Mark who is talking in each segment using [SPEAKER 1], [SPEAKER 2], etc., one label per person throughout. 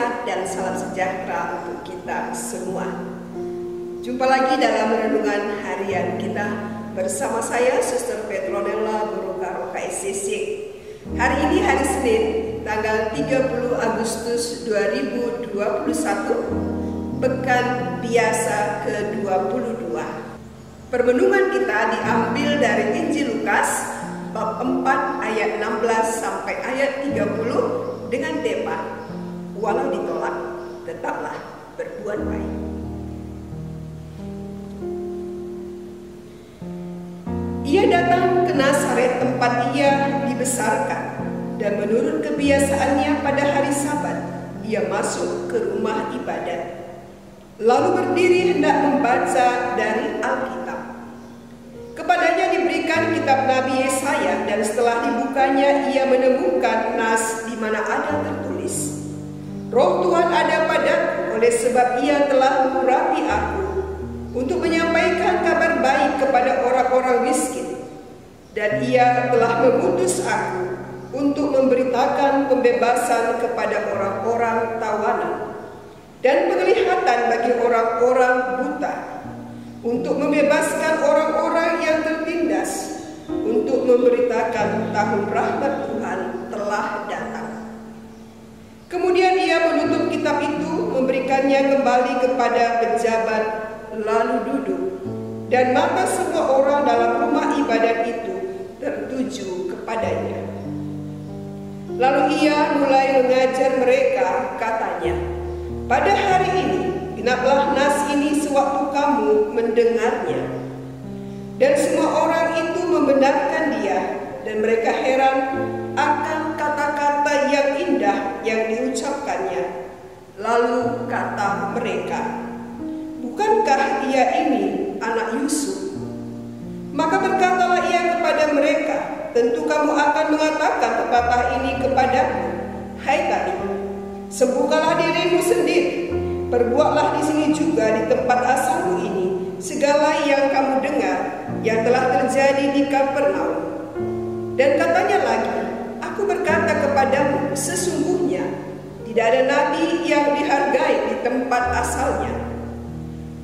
[SPEAKER 1] sehat dan salam sejahtera untuk kita semua. Jumpa lagi dalam renungan harian kita bersama saya, Suster Petronella, Guru Karoka SCC. Hari ini hari Senin, tanggal 30 Agustus 2021, Pekan Biasa ke-22. Permenungan kita diambil dari Injil Lukas, bab 4 ayat 16 sampai ayat 30 dengan tema, walau ditolak, tetaplah berbuat baik. Ia datang ke Nazaret tempat ia dibesarkan, dan menurut kebiasaannya pada hari Sabat, ia masuk ke rumah ibadat. Lalu berdiri hendak membaca dari Alkitab. Kepadanya diberikan kitab Nabi Yesaya, dan setelah dibukanya ia menemukan nas di mana ada tertulis, Roh Tuhan ada padaku, oleh sebab ia telah mengurapi aku untuk menyampaikan kabar baik kepada orang-orang miskin, dan ia telah mengutus aku untuk memberitakan pembebasan kepada orang-orang tawanan dan penglihatan bagi orang-orang buta, untuk membebaskan orang-orang yang tertindas, untuk memberitakan tahun rahmat Tuhan telah datang. Kemudian ia menutup kitab itu, memberikannya kembali kepada pejabat, lalu duduk, dan mata semua orang dalam rumah ibadat itu tertuju kepadanya. Lalu ia mulai mengajar mereka, katanya, pada hari ini genaplah nas ini sewaktu kamu mendengarnya. Dan semua orang itu membenarkan dia, dan mereka heran akan kata-kata yang indah yang diucapkannya. Lalu kata mereka, bukankah ia ini anak Yusuf? Maka berkatalah ia kepada mereka, tentu kamu akan mengatakan pepatah ini kepadaku, hai tadi, sembuhkanlah dirimu sendiri. Perbuatlah di sini juga di tempat asalmu ini segala yang kamu dengar yang telah terjadi di Kapernaum. Dan katanya lagi, aku berkata kepadamu, sesungguhnya tidak ada nabi yang dihargai di tempat asalnya.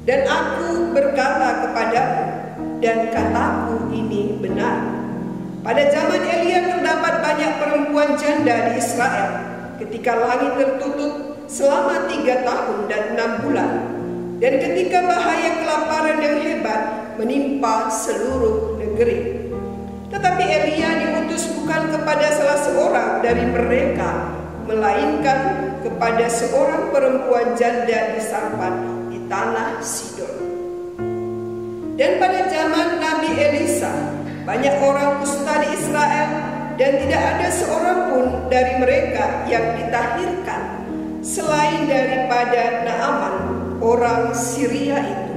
[SPEAKER 1] Dan aku berkata kepadamu, dan kataku ini benar, pada zaman Elia terdapat banyak perempuan janda di Israel, ketika langit tertutup selama 3 tahun dan 6 bulan, dan ketika bahaya kelaparan yang hebat menimpa seluruh negeri. Tetapi Elia diutus bukan kepada salah seorang dari mereka, melainkan kepada seorang perempuan janda di Sarfat di tanah Sidon. Dan pada zaman Nabi Elisa, banyak orang kusta di Israel, dan tidak ada seorang pun dari mereka yang ditahirkan selain daripada Naaman, orang Syria itu.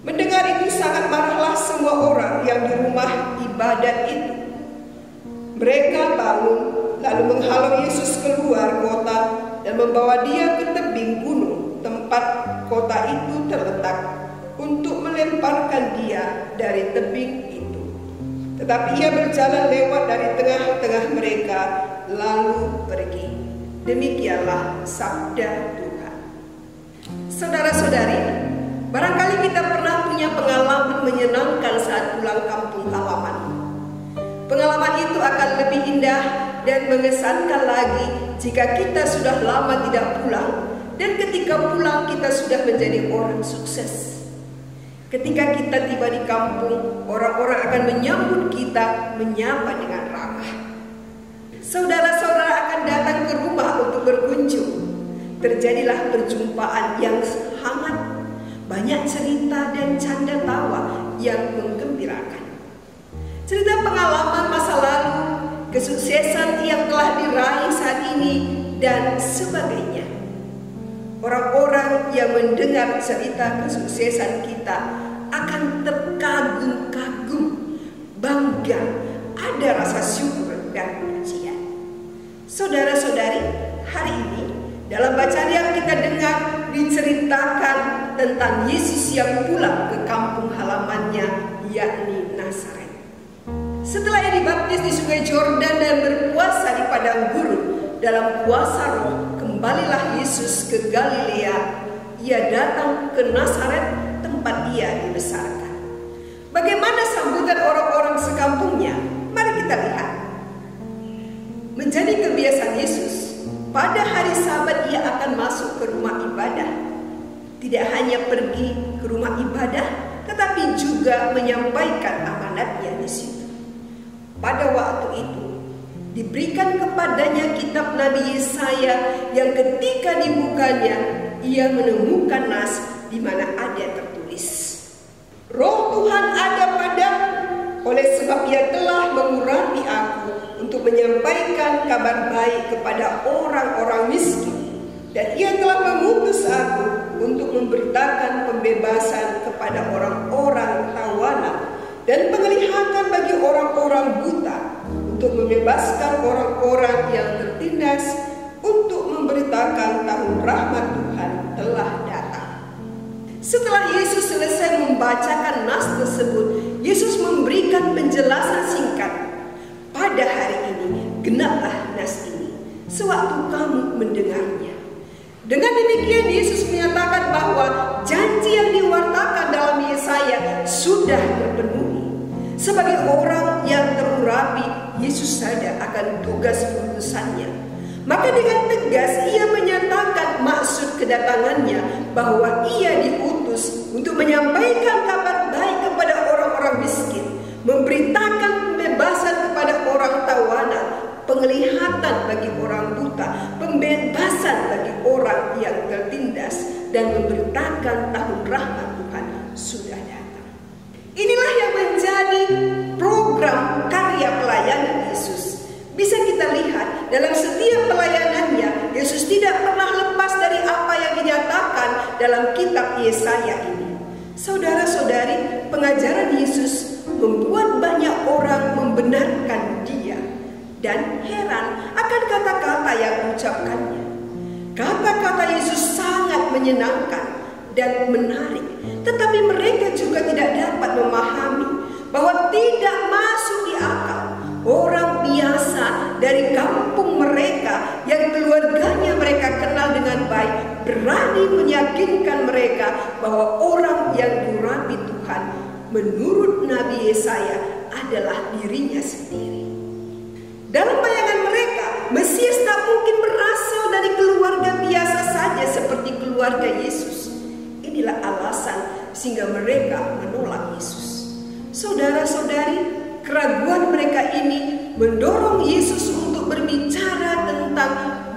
[SPEAKER 1] Mendengar itu sangat marahlah semua orang yang di rumah ibadat itu. Mereka bangun lalu menghalau Yesus keluar kota dan membawa dia ke tebing gunung tempat kota itu terletak, untuk melemparkan dia dari tebing itu. Tetapi ia berjalan lewat dari tengah-tengah mereka lalu pergi. Demikianlah sabda Tuhan. Saudara-saudari, barangkali kita pernah punya pengalaman menyenangkan saat pulang kampung halaman. Pengalaman itu akan lebih indah dan mengesankan lagi jika kita sudah lama tidak pulang, dan ketika pulang kita sudah menjadi orang sukses. Ketika kita tiba di kampung, orang-orang akan menyambut kita, menyapa dengan ramah. Saudara-saudara akan datang ke rumah untuk berkunjung. Terjadilah perjumpaan yang hangat, banyak cerita dan canda tawa yang menggembirakan. Cerita pengalaman masa lalu, kesuksesan yang telah diraih saat ini, dan sebagainya. Orang-orang yang mendengar cerita kesuksesan kita akan terkagum-kagum, bangga, ada rasa syukur dan pujian. Saudara-saudari, hari ini dalam bacaan yang kita dengar diceritakan tentang Yesus yang pulang ke kampung halamannya, yakni Nazaret. Setelah ia dibaptis di Sungai Yordan dan berpuasa di padang gurun, dalam kuasa Roh, kembalilah Yesus ke Galilea. Ia datang ke Nazaret, tempat ia dibesarkan. Bagaimana sambutan orang-orang sekampungnya? Mari kita lihat. Menjadi kebiasaan Yesus, pada hari Sabat ia akan masuk ke rumah ibadah. Tidak hanya pergi ke rumah ibadah, tetapi juga menyampaikan amanatnya di situ. Pada waktu itu, diberikan kepadanya kitab Nabi Yesaya yang ketika dibukanya, ia menemukan nas di mana ada tertulis, Roh Tuhan ada padaku, oleh sebab ia telah mengurapi aku untuk menyampaikan kabar baik kepada orang-orang miskin. Dan ia telah mengutus aku untuk memberitakan pembebasan kepada orang-orang tawanan dan penglihatan bagi orang-orang buta, untuk membebaskan orang-orang yang tertindas, untuk memberitakan tahun rahmat Tuhan telah datang. Setelah Yesus selesai membacakan nas tersebut, Yesus memberikan penjelasan singkat. Pada hari ini, genaplah nas ini, sewaktu kamu mendengarnya. Dengan demikian, Yesus menyatakan bahwa janji yang diwartakan dalam Yesaya sudah terpenuhi. Sebagai orang yang terurapi, Yesus sadar akan tugas utusannya. Maka dengan tegas ia menyatakan maksud kedatangannya, bahwa ia diutus untuk menyampaikan kabar baik kepada orang-orang miskin, memberitakan pembebasan kepada orang tawanan, penglihatan bagi orang buta, pembebasan bagi orang yang tertindas, dan memberitakan tahun rahmat Tuhan sudah datang. Inilah yang menjadi program karya pelayanan Yesus. Bisa kita lihat dalam setiap pelayanannya, Yesus tidak pernah lepas dari apa yang dinyatakan dalam kitab Yesaya ini. Saudara-saudari, pengajaran Yesus membuat banyak orang membenarkan dia dan heran akan kata-kata yang diucapkannya. Kata-kata Yesus sangat menyenangkan dan menarik, tetapi mereka juga tidak dapat memahami bahwa tidak masuk di akal orang biasa dari kampung mereka yang keluarganya mereka kenal dengan baik berani meyakinkan mereka bahwa orang yang diurapi Tuhan menurut Nabi Yesaya adalah dirinya sendiri. Dalam bayangan mereka, Mesias tak mungkin berasal dari keluarga biasa saja seperti keluarga Yesus. Inilah alasan sehingga mereka menolak Yesus. Saudara-saudari, keraguan mereka ini mendorong Yesus untuk berbicara tentang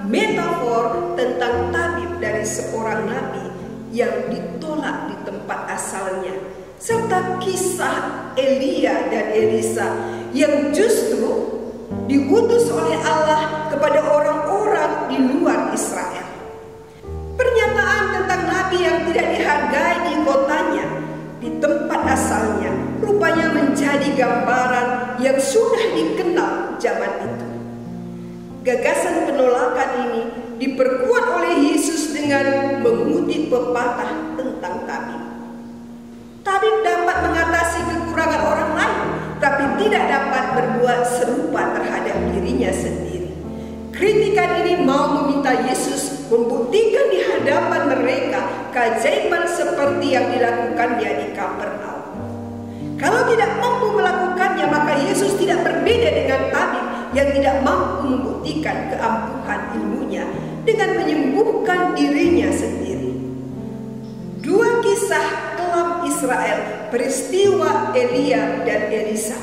[SPEAKER 1] metafor tentang tabib dari seorang nabi yang ditolak di tempat asalnya, serta kisah Elia dan Elisa yang justru diutus oleh Allah kepada orang-orang di luar Israel. Pernyataan tentang nabi yang tidak dihargai di kotanya, di tempat asalnya, rupanya menjadi gambaran yang sudah dikenal zaman itu. Gagasan penolakan ini diperkuat oleh Yesus dengan mengutip pepatah tentang tabib. Tabib dapat mengatasi kekurangan orang lain, tapi tidak dapat berbuat serupa terhadap dirinya sendiri. Kritikan ini mau meminta Yesus membuktikan di hadapan mereka keajaiban seperti yang dilakukannya di Kapernaum. Kalau tidak mampu melakukannya, maka Yesus tidak berbeda dengan tabib yang tidak mampu membuktikan keampuhan ilmunya dengan menyembuhkan dirinya sendiri. Dua kisah kelam Israel, peristiwa Elia dan Elisa.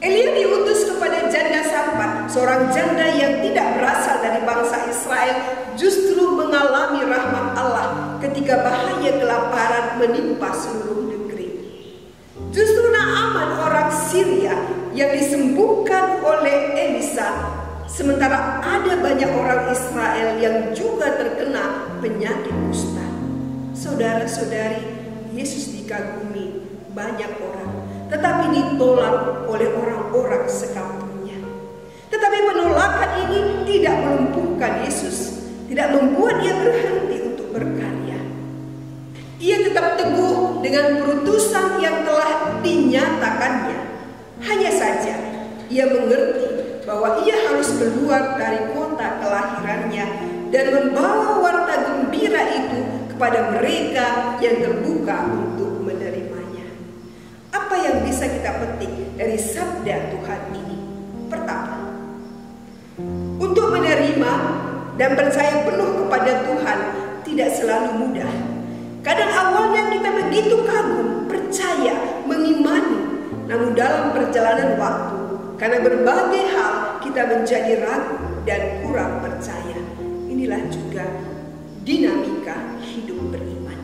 [SPEAKER 1] Elia diutus kepada janda Sarfat, seorang janda yang tidak berasal dari bangsa Israel, justru mengalami rahmat Allah ketika bahaya kelaparan menimpa seluruh negeri. Justru Naaman orang Syria yang disembuhkan oleh Elisa, sementara ada banyak orang Israel yang juga terkena penyakit kusta. Saudara-saudari, Yesus dikagumi banyak orang, tetapi ditolak oleh orang-orang sekampungnya. Tetapi penolakan ini tidak melumpuhkan Yesus, tidak membuat ia berhenti untuk berkarya. Ia tetap teguh dengan perutusan yang telah dinyatakannya. Hanya saja ia mengerti bahwa ia harus keluar dari kota kelahirannya dan membawa warta gembira itu kepada mereka yang terbuka untuk menerimanya. Apa yang bisa kita petik dari sabda Tuhan ini? Pertama, untuk menerima dan percaya penuh kepada Tuhan tidak selalu mudah. Kadang awalnya kita begitu kagum, percaya, mengimani, namun dalam perjalanan waktu, karena berbagai hal kita menjadi ragu dan kurang percaya. Inilah juga dinamika hidup beriman.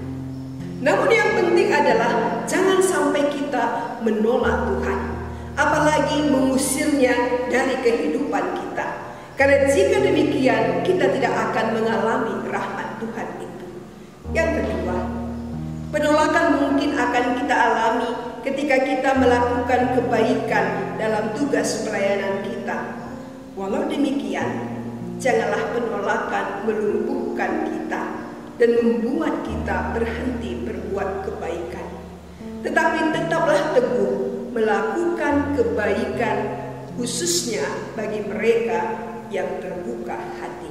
[SPEAKER 1] Namun yang penting adalah jangan sampai kita menolak Tuhan, apalagi mengusirnya dari kehidupan kita. Karena jika demikian, kita tidak akan mengalami rahmat Tuhan itu. Yang kedua, penolakan mungkin akan kita alami ketika kita melakukan kebaikan dalam tugas pelayanan kita. Walau demikian, janganlah penolakan melumpuhkan kita dan membuat kita berhenti berbuat kebaikan. Tetapi tetaplah teguh melakukan kebaikan, khususnya bagi mereka yang terbuka hati.